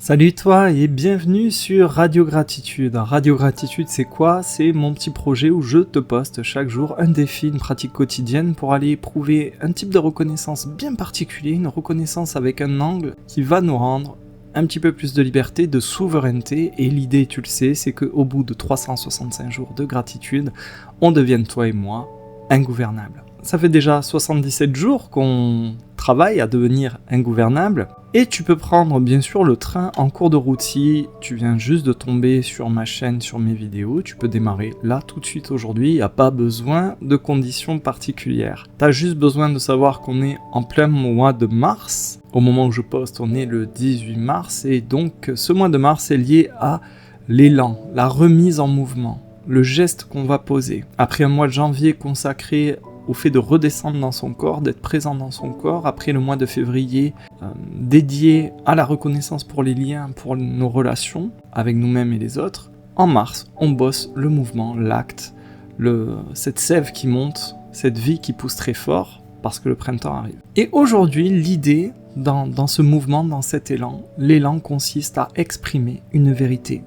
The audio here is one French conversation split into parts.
Salut toi et bienvenue sur Radio Gratitude. Radio Gratitude, c'est quoi? C'est mon petit projet où je te poste chaque jour un défi, une pratique quotidienne pour aller éprouver un type de reconnaissance bien particulier, une reconnaissance avec un angle qui va nous rendre un petit peu plus de liberté, de souveraineté. Et l'idée, tu le sais, c'est qu'au bout de 365 jours de gratitude, on devienne, toi et moi, ingouvernables. Ça fait déjà 77 jours qu'on travaille à devenir ingouvernable. Et tu peux prendre bien sûr le train en cours de route. Si tu viens juste de tomber sur ma chaîne, sur mes vidéos, tu peux démarrer là tout de suite aujourd'hui. Il n'y a pas besoin de conditions particulières. Tu as juste besoin de savoir qu'on est en plein mois de mars. Au moment où je poste, on est le 18 mars. Et donc ce mois de mars est lié à l'élan, la remise en mouvement, le geste qu'on va poser. Après un mois de janvier consacré au fait de redescendre dans son corps, d'être présent dans son corps, après le mois de février dédié à la reconnaissance pour les liens, pour nos relations avec nous-mêmes et les autres, en mars, on bosse le mouvement, l'acte, cette sève qui monte, cette vie qui pousse très fort, parce que le printemps arrive. Et aujourd'hui, l'idée, dans ce mouvement, dans cet élan, l'élan consiste à exprimer une vérité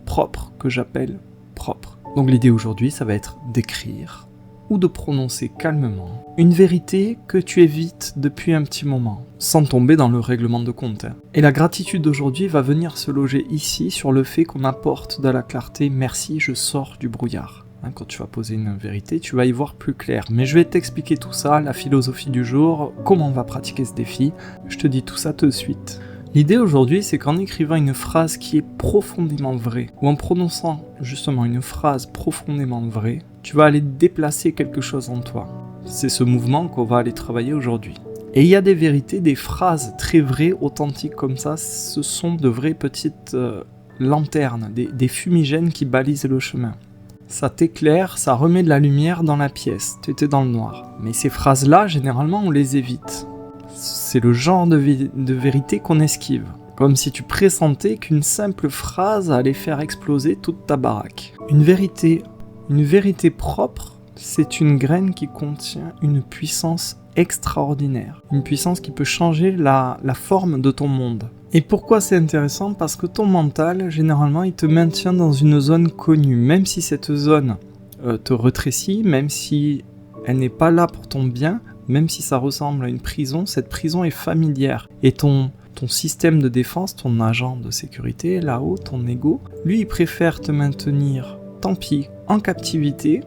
propre, que j'appelle propre. Donc l'idée aujourd'hui, ça va être d'écrire, ou de prononcer calmement une vérité que tu évites depuis un petit moment, sans tomber dans le règlement de compte. Et la gratitude d'aujourd'hui va venir se loger ici sur le fait qu'on apporte de la clarté. Merci, je sors du brouillard. Quand tu vas poser une vérité, tu vas y voir plus clair. Mais je vais t'expliquer tout ça, la philosophie du jour, comment on va pratiquer ce défi. Je te dis tout ça tout de suite. L'idée aujourd'hui, c'est qu'en écrivant une phrase qui est profondément vraie, ou en prononçant justement une phrase profondément vraie, tu vas aller déplacer quelque chose en toi. C'est ce mouvement qu'on va aller travailler aujourd'hui. Et il y a des vérités, des phrases très vraies, authentiques comme ça, ce sont de vraies petites lanternes, des fumigènes qui balisent le chemin. Ça t'éclaire, ça remet de la lumière dans la pièce, tu étais dans le noir. Mais ces phrases-là, généralement, on les évite. C'est le genre de vérité qu'on esquive. Comme si tu pressentais qu'une simple phrase allait faire exploser toute ta baraque. Une vérité propre, c'est une graine qui contient une puissance extraordinaire. Une puissance qui peut changer la forme de ton monde. Et pourquoi c'est intéressant? Parce que ton mental, généralement, il te maintient dans une zone connue. Même si cette zone te rétrécit, même si elle n'est pas là pour ton bien, même si ça ressemble à une prison, cette prison est familière. Et ton système de défense, ton agent de sécurité, là-haut, ton ego, lui, il préfère te maintenir, tant pis, en captivité,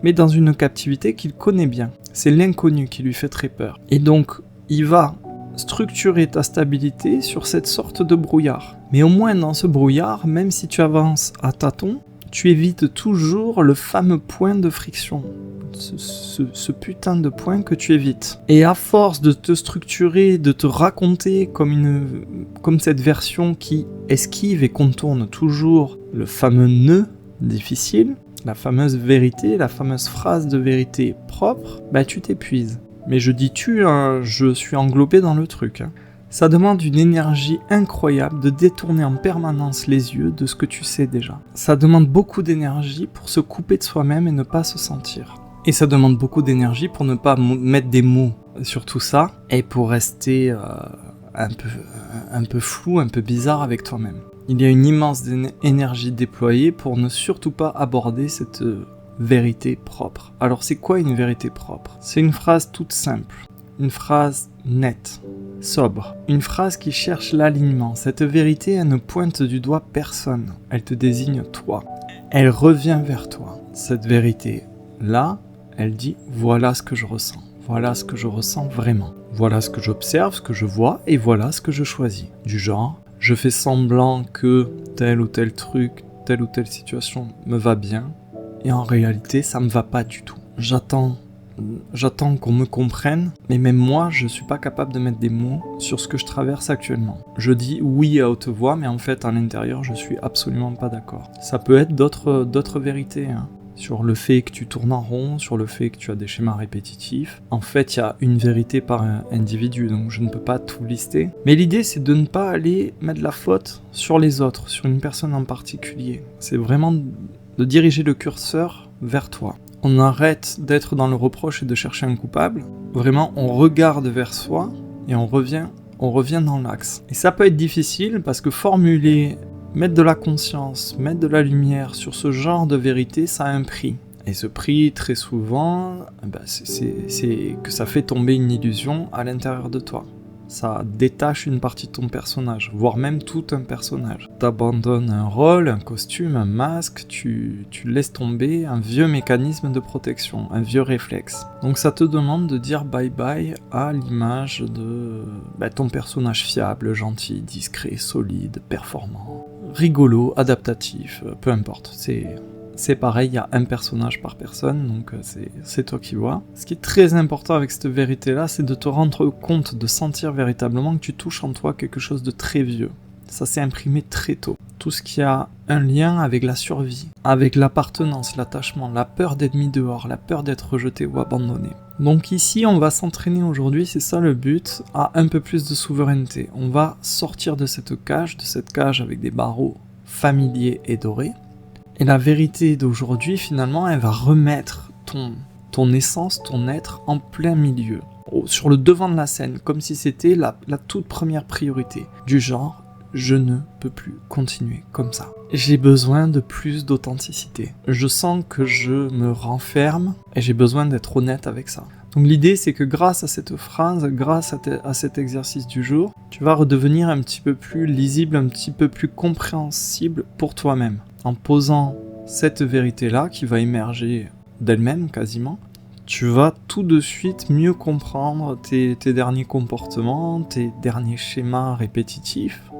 mais dans une captivité qu'il connaît bien. C'est l'inconnu qui lui fait très peur. Et donc, il va structurer ta stabilité sur cette sorte de brouillard. Mais au moins dans ce brouillard, même si tu avances à tâtons, tu évites toujours le fameux point de friction. Ce putain de point que tu évites. Et à force de te structurer, de te raconter comme cette version qui esquive et contourne toujours le fameux nœud difficile, la fameuse vérité, la fameuse phrase de vérité propre, tu t'épuises. Mais je dis je suis englobé dans le truc. Ça demande une énergie incroyable de détourner en permanence les yeux de ce que tu sais déjà. Ça demande beaucoup d'énergie pour se couper de soi-même et ne pas se sentir. Et ça demande beaucoup d'énergie pour ne pas mettre des mots sur tout ça et pour rester un peu flou, un peu bizarre avec toi-même. Il y a une immense énergie déployée pour ne surtout pas aborder cette vérité propre. Alors c'est quoi une vérité propre? C'est une phrase toute simple, une phrase nette, sobre, une phrase qui cherche l'alignement. Cette vérité, elle ne pointe du doigt personne, elle te désigne toi. Elle revient vers toi. Cette vérité-là, elle dit « voilà ce que je ressens, voilà ce que je ressens vraiment, voilà ce que j'observe, ce que je vois et voilà ce que je choisis ». Du genre, je fais semblant que tel ou tel truc, telle ou telle situation me va bien et en réalité ça me va pas du tout. J'attends qu'on me comprenne, mais même moi, je suis pas capable de mettre des mots sur ce que je traverse actuellement. Je dis oui à haute voix, mais en fait, à l'intérieur, je suis absolument pas d'accord. Ça peut être d'autres vérités, sur le fait que tu tournes en rond, sur le fait que tu as des schémas répétitifs. En fait, il y a une vérité par individu, donc je ne peux pas tout lister. Mais l'idée, c'est de ne pas aller mettre la faute sur les autres, sur une personne en particulier. C'est vraiment de diriger le curseur vers toi. On arrête d'être dans le reproche et de chercher un coupable. Vraiment, on regarde vers soi et on revient on revient dans l'axe. Et ça peut être difficile parce que formuler, mettre de la conscience, mettre de la lumière sur ce genre de vérité, ça a un prix. Et ce prix, très souvent, c'est que ça fait tomber une illusion à l'intérieur de toi. Ça détache une partie de ton personnage, voire même tout un personnage. T'abandonnes un rôle, un costume, un masque, tu laisses tomber un vieux mécanisme de protection, un vieux réflexe. Donc ça te demande de dire bye bye à l'image de ton personnage fiable, gentil, discret, solide, performant, rigolo, adaptatif, peu importe. C'est pareil, il y a un personnage par personne, donc c'est toi qui vois. Ce qui est très important avec cette vérité-là, c'est de te rendre compte, de sentir véritablement que tu touches en toi quelque chose de très vieux. Ça s'est imprimé très tôt. Tout ce qui a un lien avec la survie, avec l'appartenance, l'attachement, la peur d'être mis dehors, la peur d'être rejeté ou abandonné. Donc ici, on va s'entraîner aujourd'hui, c'est ça le but, à un peu plus de souveraineté. On va sortir de cette cage avec des barreaux familiers et dorés. Et la vérité d'aujourd'hui, finalement, elle va remettre ton essence, ton être en plein milieu, sur le devant de la scène, comme si c'était la toute première priorité, du genre, je ne peux plus continuer comme ça. J'ai besoin de plus d'authenticité. Je sens que je me renferme et j'ai besoin d'être honnête avec ça. Donc l'idée, c'est que grâce à cette phrase, grâce à cet exercice du jour, tu vas redevenir un petit peu plus lisible, un petit peu plus compréhensible pour toi-même. En posant cette vérité-là, qui va émerger d'elle-même quasiment, tu vas tout de suite mieux comprendre tes derniers comportements, tes derniers schémas répétitifs,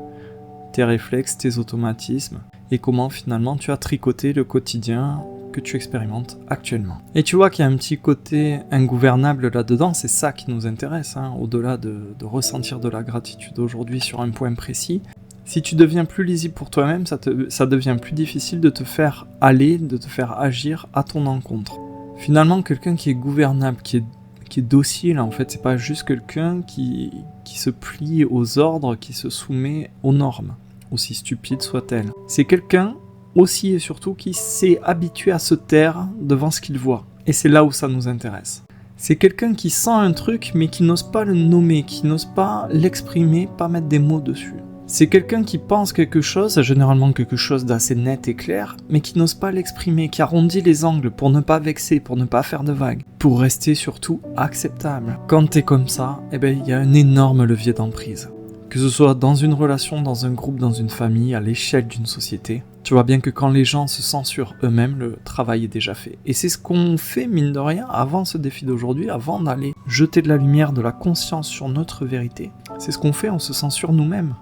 tes réflexes, tes automatismes, et comment finalement tu as tricoté le quotidien que tu expérimentes actuellement. Et tu vois qu'il y a un petit côté ingouvernable là-dedans, c'est ça qui nous intéresse, au-delà de ressentir de la gratitude aujourd'hui sur un point précis. Si tu deviens plus lisible pour toi-même, ça devient plus difficile de te faire aller, de te faire agir à ton encontre. Finalement, quelqu'un qui est gouvernable, qui est docile, en fait, c'est pas juste quelqu'un qui se plie aux ordres, qui se soumet aux normes, aussi stupides soient-elles. C'est quelqu'un aussi et surtout qui s'est habitué à se taire devant ce qu'il voit. Et c'est là où ça nous intéresse. C'est quelqu'un qui sent un truc, mais qui n'ose pas le nommer, qui n'ose pas l'exprimer, pas mettre des mots dessus. C'est quelqu'un qui pense quelque chose, généralement quelque chose d'assez net et clair, mais qui n'ose pas l'exprimer, qui arrondit les angles pour ne pas vexer, pour ne pas faire de vagues, pour rester surtout acceptable. Quand t'es comme ça, il y a un énorme levier d'emprise. Que ce soit dans une relation, dans un groupe, dans une famille, à l'échelle d'une société, tu vois bien que quand les gens se censurent eux-mêmes, le travail est déjà fait. Et c'est ce qu'on fait, mine de rien, avant ce défi d'aujourd'hui, avant d'aller jeter de la lumière, de la conscience sur notre vérité. C'est ce qu'on fait, on se censure nous-mêmes.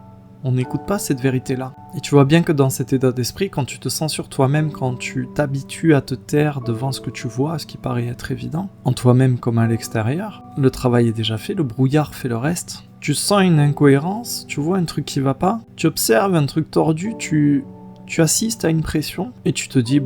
On n'écoute pas cette vérité-là. Et tu vois bien que dans cet état d'esprit, quand tu te censures toi-même, quand tu t'habitues à te taire devant ce que tu vois, ce qui paraît être évident, en toi-même comme à l'extérieur, le travail est déjà fait, le brouillard fait le reste. Tu sens une incohérence, tu vois un truc qui va pas, tu observes un truc tordu, tu assistes à une pression, et tu te dis,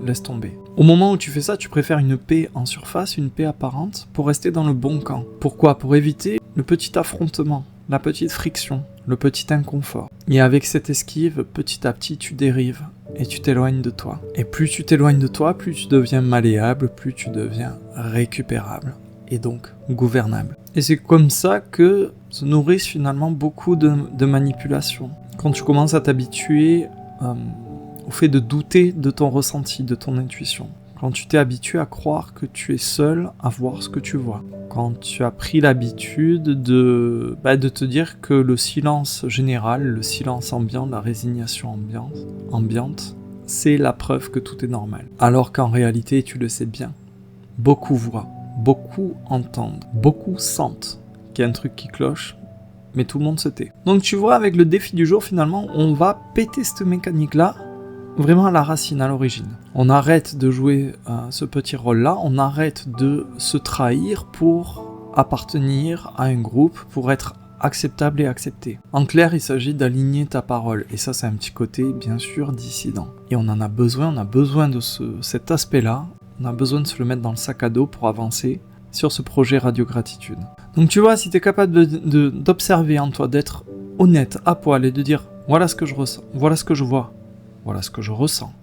laisse tomber. Au moment où tu fais ça, tu préfères une paix en surface, une paix apparente, pour rester dans le bon camp. Pourquoi ? Pour éviter le petit affrontement, la petite friction, le petit inconfort. Et avec cette esquive, petit à petit, tu dérives et tu t'éloignes de toi. Et plus tu t'éloignes de toi, plus tu deviens malléable, plus tu deviens récupérable et donc gouvernable. Et c'est comme ça que se nourrissent finalement beaucoup de manipulations. Quand tu commences à t'habituer au fait de douter de ton ressenti, de ton intuition. Quand tu t'es habitué à croire que tu es seul à voir ce que tu vois. Quand tu as pris l'habitude de te dire que le silence général, le silence ambiant, la résignation ambiante, c'est la preuve que tout est normal. Alors qu'en réalité, tu le sais bien, beaucoup voient, beaucoup entendent, beaucoup sentent qu'il y a un truc qui cloche, mais tout le monde se tait. Donc tu vois, avec le défi du jour, finalement, on va péter cette mécanique-là, vraiment à la racine, à l'origine. On arrête de jouer ce petit rôle-là, on arrête de se trahir pour appartenir à un groupe, pour être acceptable et accepté. En clair, il s'agit d'aligner ta parole, et ça c'est un petit côté, bien sûr, dissident. Et on en a besoin, de cet aspect-là, on a besoin de se le mettre dans le sac à dos pour avancer sur ce projet Radio Gratitude. Donc tu vois, si tu es capable d'observer en toi, d'être honnête, à poil, et de dire, voilà ce que je ressens, voilà ce que je vois, voilà ce que je ressens,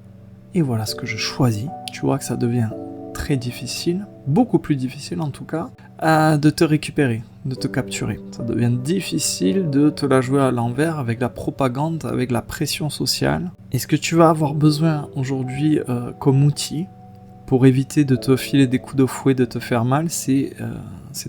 et voilà ce que je choisis, tu vois que ça devient très difficile, beaucoup plus difficile en tout cas, de te récupérer, de te capturer. Ça devient difficile de te la jouer à l'envers avec la propagande, avec la pression sociale. Et ce que tu vas avoir besoin aujourd'hui comme outil pour éviter de te filer des coups de fouet, de te faire mal, c'est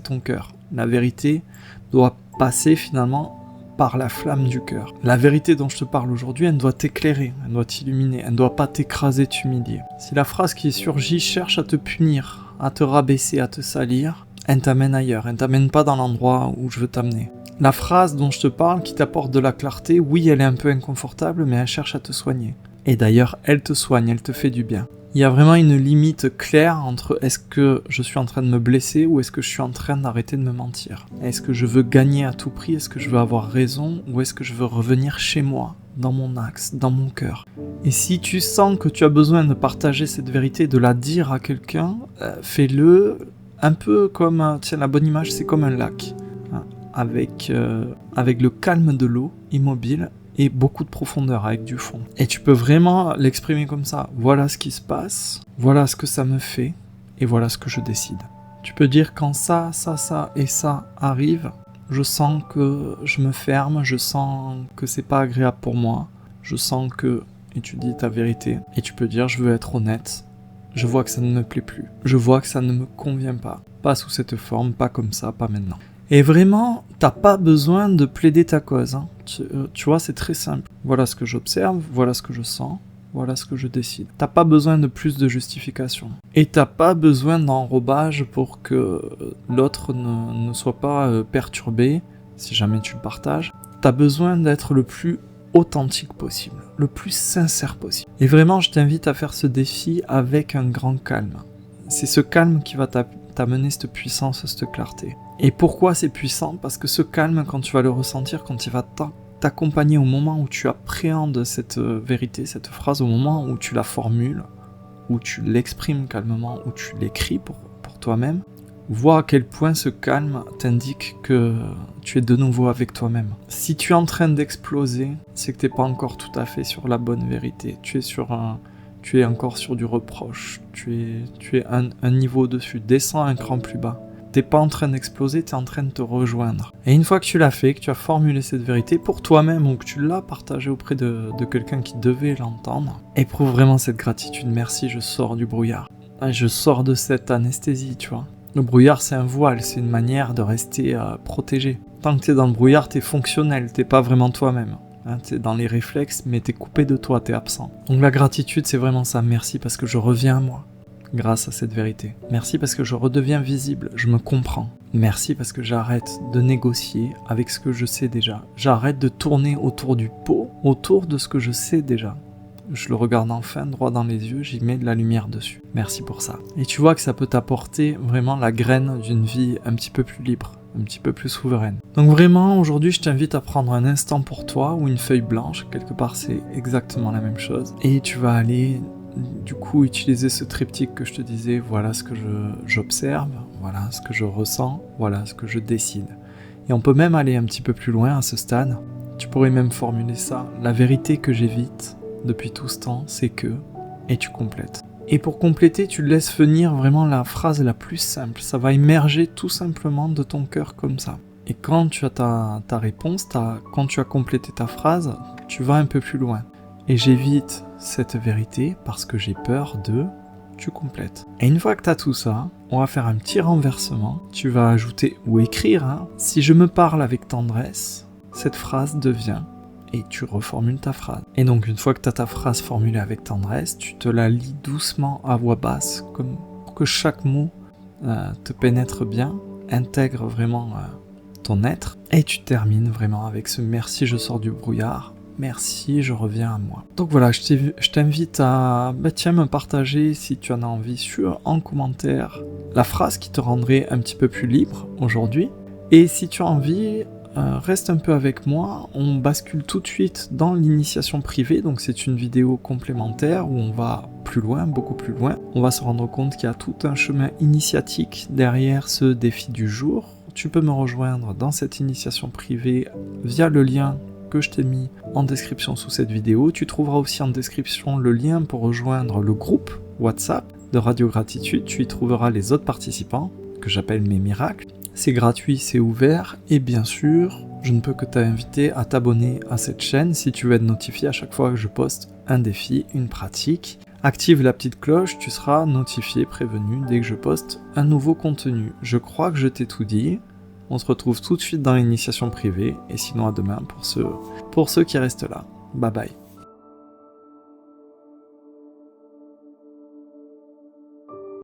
ton cœur. La vérité doit passer finalement par la flamme du cœur. La vérité dont je te parle aujourd'hui, elle doit t'éclairer, elle doit t'illuminer, elle ne doit pas t'écraser, t'humilier. Si la phrase qui surgit cherche à te punir, à te rabaisser, à te salir, elle t'amène ailleurs, elle ne t'amène pas dans l'endroit où je veux t'amener. La phrase dont je te parle, qui t'apporte de la clarté, oui, elle est un peu inconfortable, mais elle cherche à te soigner. Et d'ailleurs, elle te soigne, elle te fait du bien. Il y a vraiment une limite claire entre est-ce que je suis en train de me blesser ou est-ce que je suis en train d'arrêter de me mentir. Est-ce que je veux gagner à tout prix, est-ce que je veux avoir raison ou est-ce que je veux revenir chez moi, dans mon axe, dans mon cœur. Et si tu sens que tu as besoin de partager cette vérité, de la dire à quelqu'un, fais-le un peu comme, tiens, la bonne image, c'est comme un lac, hein, avec le calme de l'eau, immobile, et beaucoup de profondeur avec du fond. Et tu peux vraiment l'exprimer comme ça. Voilà ce qui se passe, voilà ce que ça me fait, et voilà ce que je décide. Tu peux dire quand ça et ça arrive, je sens que je me ferme, je sens que c'est pas agréable pour moi, je sens que... Et tu dis ta vérité. Et tu peux dire je veux être honnête, je vois que ça ne me plaît plus, je vois que ça ne me convient pas. Pas sous cette forme, pas comme ça, pas maintenant. Et vraiment, t'as pas besoin de plaider ta cause. Hein. Tu vois, c'est très simple. Voilà ce que j'observe, voilà ce que je sens, voilà ce que je décide. T'as pas besoin de plus de justification. Et t'as pas besoin d'enrobage pour que l'autre ne soit pas perturbé, si jamais tu le partages. T'as besoin d'être le plus authentique possible, le plus sincère possible. Et vraiment, je t'invite à faire ce défi avec un grand calme. C'est ce calme qui va t'amener cette puissance, cette clarté. Et pourquoi c'est puissant ? Parce que ce calme, quand tu vas le ressentir, quand il va t'accompagner au moment où tu appréhendes cette vérité, cette phrase, au moment où tu la formules, où tu l'exprimes calmement, où tu l'écris pour toi-même, vois à quel point ce calme t'indique que tu es de nouveau avec toi-même. Si tu es en train d'exploser, c'est que tu n'es pas encore tout à fait sur la bonne vérité. Tu es encore sur du reproche. Tu es un niveau au-dessus. Descends un cran plus bas. T'es pas en train d'exploser, t'es en train de te rejoindre. Et une fois que tu l'as fait, que tu as formulé cette vérité pour toi-même ou que tu l'as partagée auprès de quelqu'un qui devait l'entendre, éprouve vraiment cette gratitude. Merci, je sors du brouillard. Je sors de cette anesthésie, tu vois. Le brouillard, c'est un voile, c'est une manière de rester protégé. Tant que t'es dans le brouillard, t'es fonctionnel, t'es pas vraiment toi-même. Hein, t'es dans les réflexes, mais t'es coupé de toi, t'es absent. Donc la gratitude, c'est vraiment ça. Merci parce que je reviens à moi. Grâce à cette vérité. Merci parce que je redeviens visible, je me comprends. Merci parce que j'arrête de négocier avec ce que je sais déjà. J'arrête de tourner autour du pot, autour de ce que je sais déjà. Je le regarde enfin droit dans les yeux, j'y mets de la lumière dessus. Merci pour ça. Et tu vois que ça peut t'apporter vraiment la graine d'une vie un petit peu plus libre, un petit peu plus souveraine. Donc vraiment, aujourd'hui, je t'invite à prendre un instant pour toi ou une feuille blanche. Quelque part, c'est exactement la même chose. Et tu vas aller... Du coup, utiliser ce triptyque que je te disais, voilà ce que j'observe, voilà ce que je ressens, voilà ce que je décide. Et on peut même aller un petit peu plus loin à ce stade. Tu pourrais même formuler ça. La vérité que j'évite depuis tout ce temps, c'est que... Et tu complètes. Et pour compléter, tu laisses venir vraiment la phrase la plus simple. Ça va émerger tout simplement de ton cœur comme ça. Et quand tu as ta réponse, quand tu as complété ta phrase, tu vas un peu plus loin. Et j'évite cette vérité parce que j'ai peur de... Tu complètes. Et une fois que tu as tout ça, on va faire un petit renversement. Tu vas ajouter ou écrire, hein, si je me parle avec tendresse, cette phrase devient... Et tu reformules ta phrase. Et donc une fois que tu as ta phrase formulée avec tendresse, tu te la lis doucement à voix basse, comme pour que chaque mot te pénètre bien, intègre vraiment ton être. Et tu termines vraiment avec ce « merci, je sors du brouillard ». Merci, je reviens à moi. Donc voilà, je t'invite à me partager si tu en as envie en commentaire la phrase qui te rendrait un petit peu plus libre aujourd'hui. Et si tu as envie, reste un peu avec moi. On bascule tout de suite dans l'initiation privée. Donc c'est une vidéo complémentaire où on va plus loin, beaucoup plus loin. On va se rendre compte qu'il y a tout un chemin initiatique derrière ce défi du jour. Tu peux me rejoindre dans cette initiation privée via le lien que je t'ai mis en description sous cette vidéo. Tu trouveras aussi en description le lien pour rejoindre le groupe WhatsApp de Radio Gratitude, tu y trouveras les autres participants, que j'appelle mes miracles. C'est gratuit, c'est ouvert, et bien sûr, je ne peux que t'inviter à t'abonner à cette chaîne si tu veux être notifié à chaque fois que je poste un défi, une pratique. Active la petite cloche, tu seras notifié, prévenu dès que je poste un nouveau contenu. Je crois que je t'ai tout dit. On se retrouve tout de suite dans l'initiation privée, et sinon à demain pour ceux qui restent là. Bye bye.